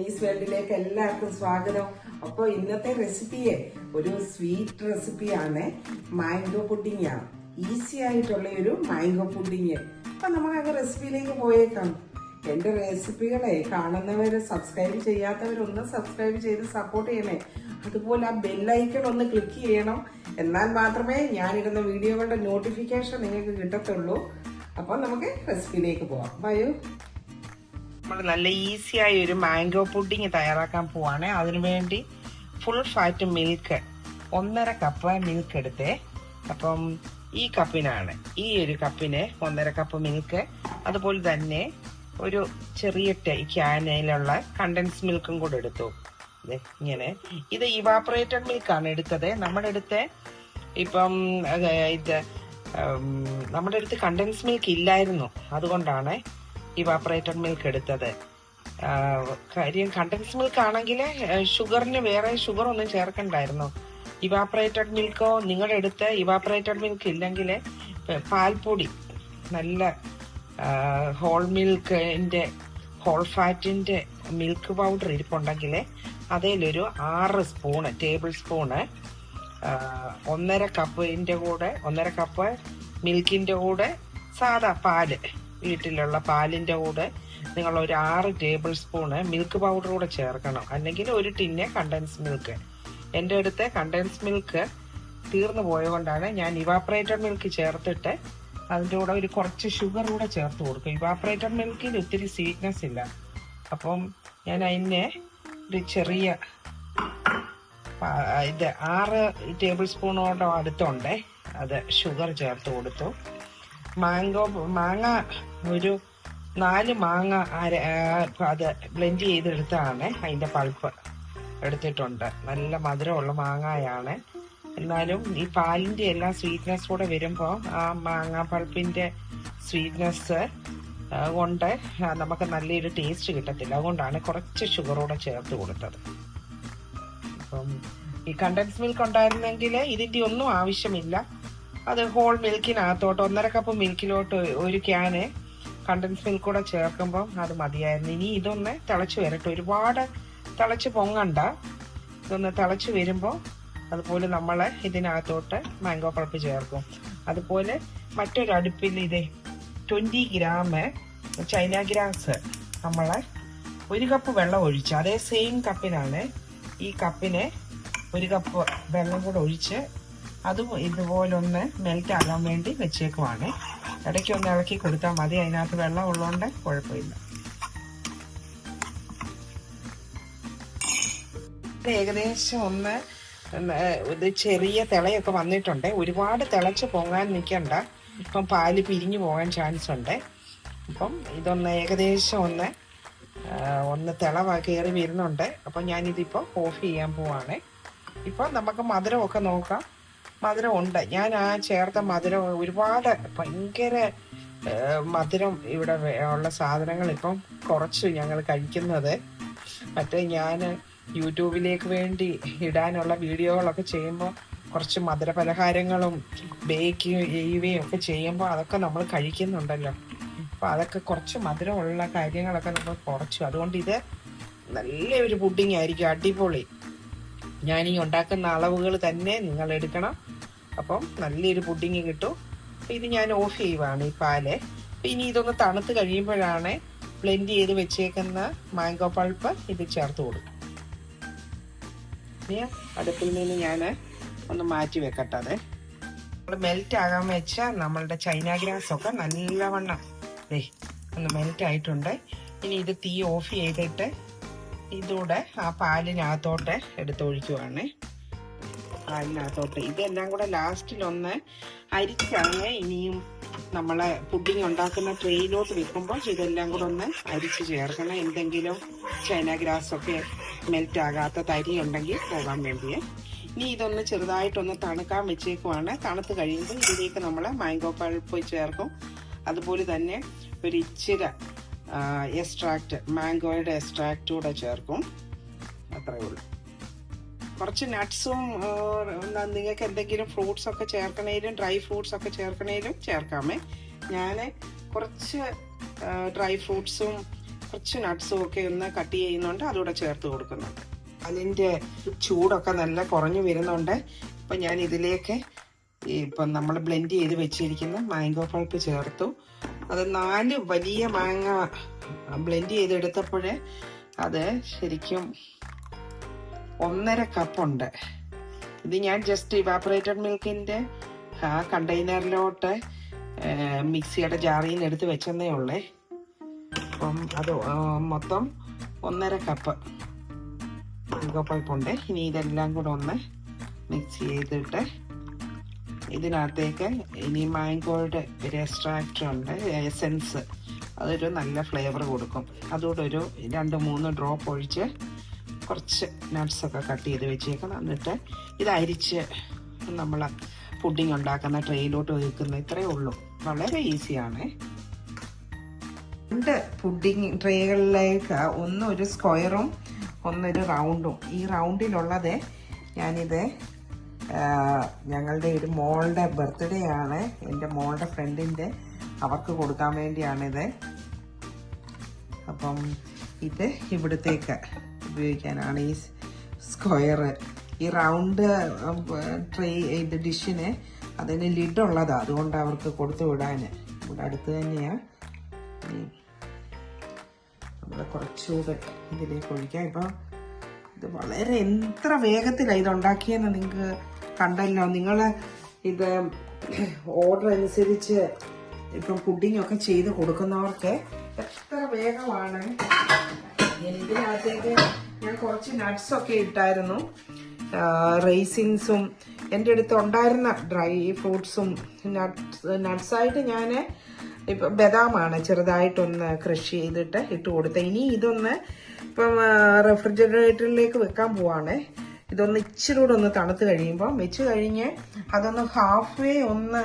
Chinese വേൾഡിലേക്ക് എല്ലാവർക്കും സ്വാഗതം. അപ്പോൾ ഇന്നത്തെ റെസിപ്പിയെ ഒരു സ്വീറ്റ് റെസിപ്പിയാണ്. മാംഗോ പുഡിംഗ് ആണ്. ഈസി ആയിട്ടുള്ള ഒരു മാംഗോ പുഡിംഗ്. അപ്പൊ നമുക്ക് റെസിപ്പിയിലേക്ക് പോയേക്കാം. എന്റെ റെസിപ്പികളെ കാണുന്നവര് സബ്സ്ക്രൈബ് ചെയ്യാത്തവരൊന്ന് സബ്സ്ക്രൈബ് ചെയ്ത് സപ്പോർട്ട് ചെയ്യണേ. അതുപോലെ ആ ബെല്ലൈക്കൺ ഒന്ന് ക്ലിക്ക് ചെയ്യണം. എന്നാൽ മാത്രമേ ഞാനിടുന്ന വീഡിയോകളുടെ നോട്ടിഫിക്കേഷൻ നിങ്ങൾക്ക് കിട്ടത്തുള്ളൂ. അപ്പോൾ നമുക്ക് റെസിപ്പിയിലേക്ക് പോവാം. ബയോ നമ്മൾ നല്ല ഈസിയായി ഒരു മാംഗോ പുഡിംഗ് തയ്യാറാക്കാൻ പോവാണ്. അതിനുവേണ്ടി full fat milk 1.5 cup milk എടുത്തേ. അപ്പം ഈ കപ്പിനാണ്, ഈ ഒരു കപ്പിന് 1.5 കപ്പ് മിൽക്ക്. അതുപോലെ തന്നെ ഒരു ചെറിയ ക്യാനിലുള്ള കണ്ടൻസ് മിൽക്കും കൂടെ എടുത്തു. ഇങ്ങനെ ഇത് ഇവാപ്പറേറ്റഡ് മിൽക്കാണ് എടുത്തത്. നമ്മുടെ അടുത്ത് ഇപ്പം ഇത് നമ്മുടെ അടുത്ത് കണ്ടൻസ് മിൽക്ക് ഇല്ലായിരുന്നു, അതുകൊണ്ടാണ് ഇവാപ്പറേറ്റഡ് മിൽക്ക് എടുത്തത്. കാര്യം കണ്ടൻസ് മിൽക്ക് ആണെങ്കിൽ ഷുഗറിന് വേറെ ഷുഗർ ഒന്നും ചേർക്കണ്ടായിരുന്നു. ഇവാപ്പറേറ്റഡ് മിൽക്കോ നിങ്ങളുടെ അടുത്ത് ഇവാപ്പറേറ്റഡ് മിൽക്ക് ഇല്ലെങ്കിൽ പാൽപ്പൊടി, നല്ല ഹോൾ മിൽക്കിന്റെ ഹോൾ ഫാറ്റിന്റെ മിൽക്ക് പൗഡർ ഇരിപ്പുണ്ടെങ്കിൽ അതിലൊരു 6 സ്പൂണ് ടേബിൾ സ്പൂണ് 1.5 കപ്പിന്റെ കൂടെ 1.5 കപ്പ് മിൽക്കിന്റെ കൂടെ സാധാ പാല്, വീട്ടിലുള്ള പാലിന്റെ കൂടെ നിങ്ങൾ ഒരു 6 ടേബിൾ സ്പൂണ് മിൽക്ക് പൗഡർ കൂടെ ചേർക്കണം. അല്ലെങ്കിൽ ഒരു ടിന്നെ കണ്ടൻസ് മിൽക്ക്. എൻ്റെ അടുത്ത് കണ്ടൻസ് മിൽക്ക് തീർന്നു പോയതുകൊണ്ടാണ് ഞാൻ ഇവാപ്പറേറ്റഡ് മിൽക്ക് ചേർത്തിട്ട് അതിൻ്റെ കൂടെ ഒരു കുറച്ച് ഷുഗർ കൂടെ ചേർത്ത് കൊടുക്കും. ഇവാപ്പറേറ്റഡ് മിൽക്കിൽ ഒത്തിരി സ്വീറ്റ്നെസ് ഇല്ല. അപ്പം ഞാൻ അതിനെ ഒരു ചെറിയ 6 ടേബിൾ സ്പൂണോടെ അടുത്തുണ്ട് അത് ഷുഗർ ചേർത്ത് കൊടുത്തു. മാങ്ങ ഒരു 4 മാങ്ങ അത് ബ്ലെൻഡ് ചെയ്തെടുത്താണ്. അതിൻ്റെ പൾപ്പ് എടുത്തിട്ടുണ്ട്. നല്ല മധുരമുള്ള മാങ്ങയാണ്. എന്നാലും ഈ പാലിൻ്റെ എല്ലാ സ്വീറ്റ്നെസ് കൂടെ വരുമ്പോൾ ആ മാങ്ങ പൾപ്പിൻ്റെ സ്വീറ്റ്നെസ് കൊണ്ട് നമുക്ക് നല്ലൊരു ടേസ്റ്റ് കിട്ടത്തില്ല. അതുകൊണ്ടാണ് കുറച്ച് ഷുഗറൂടെ ചേർത്ത് കൊടുത്തത്. അപ്പം ഈ കണ്ടൻസ് മിൽക്ക് ഉണ്ടായിരുന്നെങ്കിൽ ഇതിൻ്റെ ഒന്നും ആവശ്യമില്ല. അത് ഹോൾ മിൽക്കിനകത്തോട്ട് 1.5 കപ്പ് മിൽക്കിലോട്ട് ഒരു ക്യാന് കണ്ടൻസ് മിൽക്ക് കൂടെ ചേർക്കുമ്പോൾ അത് മതിയായിരുന്നു. ഇനി ഇതൊന്ന് തിളച്ച് വരട്ടെ. ഒരുപാട് തിളച്ച് പൊങ്ങണ്ട. ഇതൊന്ന് തിളച്ച് വരുമ്പോൾ അതുപോലെ നമ്മൾ ഇതിനകത്തോട്ട് മാംഗോ പൾപ്പ് ചേർക്കും. അതുപോലെ മറ്റൊരു അടുപ്പിൽ 20 ഗ്രാം ചൈന ഗ്രാസ് നമ്മൾ 1 കപ്പ് വെള്ളം ഒഴിച്ച്, അതേ സെയിം കപ്പിനാണ്, ഈ കപ്പിന് 1 കപ്പ് വെള്ളം കൂടെ ഒഴിച്ച് അതും ഇതുപോലെ ഒന്ന് മെൽറ്റ് ആകാൻ വേണ്ടി വെച്ചേക്കുവാണ്. ഇടയ്ക്ക് ഒന്ന് ഇളക്കി കൊടുത്താൽ മതി. അതിനകത്ത് വെള്ളം ഉള്ളതുകൊണ്ട് കുഴപ്പമില്ല. ഏകദേശം ഒന്ന് ഇത് ചെറിയ തിളയൊക്കെ വന്നിട്ടുണ്ട്. ഒരുപാട് തിളച്ച് പൊങ്ങാൻ നിൽക്കണ്ട. ഇപ്പം പാല് പിരിഞ്ഞു പോകാൻ ചാൻസ് ഉണ്ട്. അപ്പം ഇതൊന്ന് ഏകദേശം ഒന്ന് തിള കയറി വരുന്നുണ്ട്. അപ്പം ഞാനിതിപ്പോൾ ഓഫ് ചെയ്യാൻ പോവാണ്. ഇപ്പം നമുക്ക് മധുരമൊക്കെ നോക്കാം. മധുരം ഉണ്ട്. ഞാൻ ആ ചേർത്ത മധുരം ഒരുപാട് ഭയങ്കര മധുരം ഇവിടെ ഉള്ള സാധനങ്ങൾ ഇപ്പം കുറച്ച് ഞങ്ങൾ കഴിക്കുന്നത്. മറ്റേ ഞാൻ യൂട്യൂബിലേക്ക് വേണ്ടി ഇടാനുള്ള വീഡിയോകളൊക്കെ ചെയ്യുമ്പോൾ കുറച്ച് മധുര പലഹാരങ്ങളും ബേക്ക് ചെയ്യുകയും ഒക്കെ ചെയ്യുമ്പോൾ അതൊക്കെ നമ്മൾ കഴിക്കുന്നുണ്ടല്ലോ. അപ്പോൾ അതൊക്കെ കുറച്ച് മധുരമുള്ള കാര്യങ്ങളൊക്കെ നമ്മൾ കുറച്ചു. അതുകൊണ്ട് ഇത് നല്ലൊരു പുഡിംഗ് ആയിരിക്കും, അടിപൊളി. ഞാൻ ഈ ഉണ്ടാക്കുന്ന അളവുകൾ തന്നെ നിങ്ങൾ എടുക്കണം. അപ്പം നല്ലൊരു പുഡിംഗ് കിട്ടും. അപ്പം ഇത് ഞാൻ ഓഫ് ചെയ്യുവാണ് ഈ പാല്. അപ്പം ഇനി ഇതൊന്ന് തണുത്ത് കഴിയുമ്പോഴാണ് ബ്ലെൻഡ് ചെയ്ത് വെച്ചേക്കുന്ന മാംഗോ പൾപ്പ് ഇത് ചേർത്ത് കൊടുക്കും. ഇനി അടുപ്പിൽ നിന്ന് ഞാൻ ഒന്ന് മാറ്റി വെക്കട്ടെ. അത് നമ്മൾ മെൽറ്റ് ആകാൻ വെച്ചാൽ നമ്മളുടെ ചൈന ഗ്രാസ് ഒക്കെ നല്ലവണ്ണം ഒന്ന് മെൽറ്റ് ആയിട്ടുണ്ട്. ഇനി ഇത് തീ ഓഫ് ചെയ്തിട്ട് ഇതൂടെ ആ പാലിനകത്തോട്ട് എടുത്തൊഴിക്കുവാണ്. പാലിനകത്തോട്ട് ഇതെല്ലാം കൂടെ ലാസ്റ്റിലൊന്ന് അരിച്ചാണ് ഇനിയും നമ്മളെ പുഡിംഗ് ഉണ്ടാക്കുന്ന ട്രെയിലോട്ട് വെക്കുമ്പോൾ ഇതെല്ലാം കൂടെ ഒന്ന് അരിച്ച് ചേർക്കണം. എന്തെങ്കിലും ചൈന ഗ്രാസ് ഒക്കെ മെൽറ്റ് ആകാത്ത തരി ഉണ്ടെങ്കിൽ പോകാൻ വേണ്ടിയേ. ഇനി ഇതൊന്ന് ചെറുതായിട്ടൊന്ന് തണുക്കാൻ വെച്ചേക്കുവാണ്. തണുത്ത് കഴിയുമ്പോൾ ഇതിലേക്ക് നമ്മൾ മാംഗോ പൾപ്പ് ചേർക്കും. അതുപോലെ തന്നെ ഒരു ഇച്ചിരി എക്സ്ട്രാക്റ്റ്, മാംഗോയുടെ എക്സ്ട്രാക്റ്റ് കൂടെ ചേർക്കും. അത്രയേ ഉള്ളൂ. കുറച്ച് നട്ട്സും നിങ്ങൾക്ക് എന്തെങ്കിലും ഫ്രൂട്ട്സ് ഒക്കെ ചേർക്കണേലും ഡ്രൈ ഫ്രൂട്ട്സ് ഒക്കെ ചേർക്കണേലും ചേർക്കാമേ. ഞാൻ കുറച്ച് ഡ്രൈ ഫ്രൂട്ട്സും കുറച്ച് നട്ട്സും ഒക്കെ ഒന്ന് കട്ട് ചെയ്യുന്നുണ്ട്, അതുകൂടെ ചേർത്ത് കൊടുക്കുന്നുണ്ട്. അതിൻ്റെ ചൂടൊക്കെ നല്ല കുറഞ്ഞു വരുന്നുണ്ട്. ഇപ്പം ഞാൻ ഇതിലേക്ക് ഇപ്പം നമ്മൾ ബ്ലെൻഡ് ചെയ്ത് വെച്ചിരിക്കുന്ന മാംഗോ പൾപ്പ് ചേർത്തു. അത് 4 വലിയ മാങ്ങ ബ്ലെൻഡ് ചെയ്തെടുത്തപ്പോൾ അത് ശരിക്കും 1.5 കപ്പുണ്ട്. ഇത് ഞാൻ ജസ്റ്റ് ഇവാപ്പറേറ്റഡ് മിൽക്കിൻ്റെ കണ്ടെയ്നറിലോട്ട് മിക്സിയുടെ ജാറിൽ നിന്ന് എടുത്ത് വെച്ചെന്നേ ഉള്ളേ. അപ്പം അത് മൊത്തം 1.5 കപ്പ് മാംഗോ പൾപ്പുണ്ട്. ഇനി ഇതെല്ലാം കൂടെ ഒന്ന് മിക്സ് ചെയ്തിട്ട് ഇതിനകത്തേക്ക് ഇനി മാംഗോയുടെ ഒരു എക്സ്ട്രാക്റ്റ് ഉണ്ട്, എസെൻസ്, അതൊരു നല്ല ഫ്ലേവർ കൊടുക്കും. അതുകൂടെ ഒരു 2-3 ഡ്രോപ്പ് ഒഴിച്ച് കുറച്ച് നട്ട്സൊക്കെ കട്ട് ചെയ്ത് വെച്ചേക്കണം. എന്നിട്ട് ഇത് അരിച്ച് നമ്മൾ പുഡിങ് ഉണ്ടാക്കുന്ന ട്രേയിലോട്ട് വെക്കുന്ന ഇത്രയേ ഉള്ളൂ. വളരെ ഈസിയാണ്. 2 പുഡിങ് ട്രേകളിലേക്ക് ഒരു സ്ക്വയറും ഒരു റൗണ്ടും. ഈ റൗണ്ടിലുള്ളത് ഞാനിത് ഞങ്ങളുടെ ഒരു മോളുടെ ബർത്ത്ഡേ ആണ്, എൻ്റെ മോളുടെ ഫ്രണ്ടിൻ്റെ, അവർക്ക് കൊടുക്കാൻ വേണ്ടിയാണിത്. അപ്പം ഇത് ഇവിടത്തേക്ക് ഉപയോഗിക്കാനാണ് ഈ സ്ക്വയർ. ഈ റൗണ്ട് ട്രേ ഇത് ഡിഷിന് അതിന് ലിഡുള്ളതാണ്, അതുകൊണ്ട് അവർക്ക് കൊടുത്തു വിടാൻ. ഇവിടെ അടുത്ത് തന്നെയാണ്. നമ്മൾ കുറച്ചുകൂടെ ഇതിലേക്ക് ഒഴിക്കാം. ഇപ്പം ഇത് വളരെ എത്ര വേഗത്തിലാണ് ഇതുണ്ടാക്കിയെന്ന് നിങ്ങൾക്ക് കണ്ടല്ലോ. നിങ്ങൾ ഇത് ഓർഡർ അനുസരിച്ച് ഇപ്പം പുഡിങ്ങൊക്കെ ചെയ്ത് കൊടുക്കുന്നവർക്ക് എത്ര വേഗമാണ്. ഇതിനകത്തേക്ക് ഞാൻ കുറച്ച് നട്ട്സൊക്കെ ഇട്ടായിരുന്നു, റേസിൻസും എൻ്റെ അടുത്ത് ഉണ്ടായിരുന്ന ഡ്രൈ ഫ്രൂട്ട്സും നട്ട്സായിട്ട് ഞാൻ ഇപ്പം ബദാമാണ് ചെറുതായിട്ടൊന്ന് ക്രഷ് ചെയ്തിട്ട് ഇട്ട് കൊടുത്തത്. ഇനി ഇതൊന്ന് ഇപ്പം റെഫ്രിജറേറ്ററിലേക്ക് വെക്കാൻ പോവാണ്. ഇതൊന്ന് ഇച്ചിരി കൂടെ ഒന്ന് തണുത്ത് കഴിയുമ്പോൾ വെച്ച് കഴിഞ്ഞ് അതൊന്ന് ഹാഫ് വേ ഒന്ന്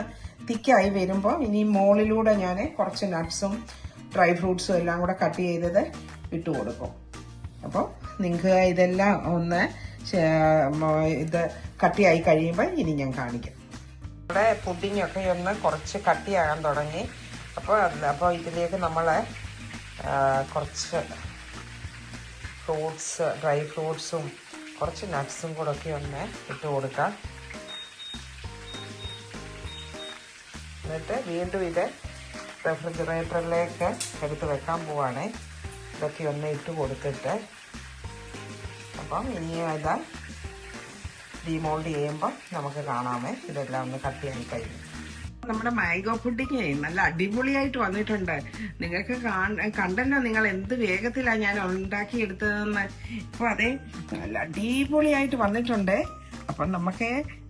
തിക്കായി വരുമ്പോൾ ഇനി മുകളിലൂടെ ഞാൻ കുറച്ച് നട്ട്സും ഡ്രൈ ഫ്രൂട്ട്സും എല്ലാം കൂടെ കട്ട് ചെയ്തത് ഇട്ട് കൊടുക്കും. അപ്പോൾ നിങ്ങൾക്ക് ഇതെല്ലാം ഒന്ന് ഇത് കട്ടിയായി കഴിയുമ്പോൾ ഇനി ഞാൻ കാണിക്കാം. ഇവിടെ പുഡിങ്ങൊക്കെ ഒന്ന് കുറച്ച് കട്ടിയാകാൻ തുടങ്ങി. അപ്പോൾ ഇതിലേക്ക് നമ്മൾ കുറച്ച് ഫ്രൂട്ട്സ്, ഡ്രൈ ഫ്രൂട്ട്സും കുറച്ച് നട്ട്സും കൂടെ ഒക്കെ ഒന്ന് ഇട്ട് കൊടുക്കാം. എന്നിട്ട് വീണ്ടും ഇത് റെഫ്രിജറേറ്ററിലേക്ക് എടുത്ത് വെക്കാൻ പോവാണ്. ഇതൊക്കെ ഒന്ന് ഇട്ട് കൊടുത്തിട്ട് അപ്പം ഇനി ഇത് ഡീമോൾഡ് ചെയ്യുമ്പോൾ നമുക്ക് കാണാമേ ഇതെല്ലാം ഒന്ന് കട്ടിയായി കഴിഞ്ഞു. നമ്മുടെ മാംഗോ പുഡിങ് നല്ല അടിപൊളിയായിട്ട് വന്നിട്ടുണ്ട്. നിങ്ങൾക്ക് കണ്ടല്ലോ നിങ്ങൾ എന്ത് വേഗത്തിലാണ് ഞാൻ ഉണ്ടാക്കിയെടുത്തതെന്ന്. അപ്പോൾ അതേ നല്ല അടിപൊളിയായിട്ട് വന്നിട്ടുണ്ട്. അപ്പം നമുക്ക്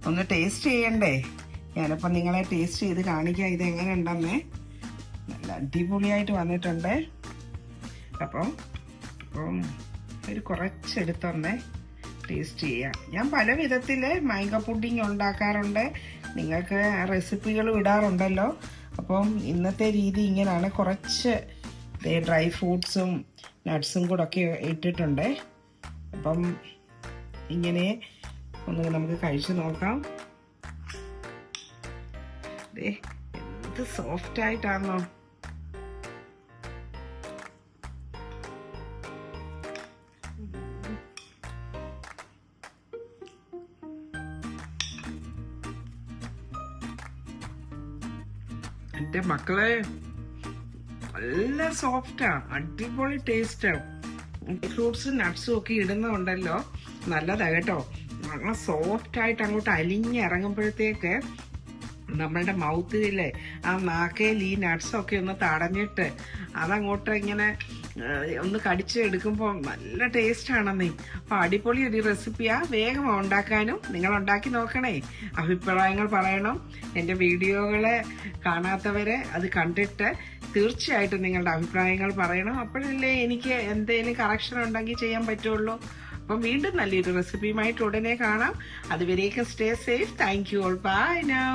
ഒന്ന് ടേസ്റ്റ് ചെയ്യണ്ടേ? ഞാനപ്പം നിങ്ങളെ ടേസ്റ്റ് ചെയ്ത് കാണിക്കാം ഇത് എങ്ങനെ ഉണ്ടെന്ന്. നല്ല അടിപൊളിയായിട്ട് വന്നിട്ടുണ്ട്. അപ്പം ഒരു കുറച്ചെടുത്തൊന്ന് ടേസ്റ്റ് ചെയ്യാം. ഞാൻ പല വിധത്തിൽ മാംഗോ പുഡിങ് ഉണ്ടാക്കാറുണ്ട്, നിങ്ങൾക്ക് റെസിപ്പികളും ഇടാറുണ്ടല്ലോ. അപ്പം ഇന്നത്തെ രീതി ഇങ്ങനെയാണ്. കുറച്ച് ഡ്രൈ ഫ്രൂട്ട്സും നട്ട്സും കൂടെ ഒക്കെ ഇട്ടിട്ടുണ്ട്. അപ്പം ഇങ്ങനെ ഒന്ന് നമുക്ക് കഴിച്ചു നോക്കാം. എന്ത് സോഫ്റ്റ് ആയിട്ടാണോ! എൻ്റെ മക്കളെ നല്ല സോഫ്റ്റാ, അടിപൊളി ടേസ്റ്റാ. ഫ്രൂട്ട്സും നട്ട്സും ഒക്കെ ഇടുന്നുണ്ടല്ലോ, നല്ലതാ കേട്ടോ. നല്ല സോഫ്റ്റായിട്ട് അങ്ങോട്ട് അലിഞ്ഞിറങ്ങുമ്പോഴത്തേക്ക് നമ്മളുടെ മൗത്തിലെ ആ നാക്കയിൽ ഈ നട്ട്സൊക്കെ ഒന്ന് തടഞ്ഞിട്ട് അതങ്ങോട്ട് ഇങ്ങനെ ഒന്ന് കടിച്ചെടുക്കുമ്പോൾ നല്ല ടേസ്റ്റാണെന്നേ. അപ്പോൾ അടിപൊളി ഒരു റെസിപ്പിയാ, വേഗം ഉണ്ടാക്കാനും. നിങ്ങൾ ഉണ്ടാക്കി നോക്കണേ, അഭിപ്രായങ്ങൾ പറയണം. എൻ്റെ വീഡിയോകളെ കാണാത്തവരെ അത് കണ്ടിട്ട് തീർച്ചയായിട്ടും നിങ്ങളുടെ അഭിപ്രായങ്ങൾ പറയണം. അപ്പോഴല്ലേ എനിക്ക് എന്തെങ്കിലും കറക്ഷൻ ഉണ്ടെങ്കിൽ ചെയ്യാൻ പറ്റുള്ളൂ. അപ്പം വീണ്ടും നല്ലൊരു റെസിപ്പിയുമായിട്ട് ഉടനെ കാണാം. അതുവരേക്കും stay safe. Thank you all. Buy now.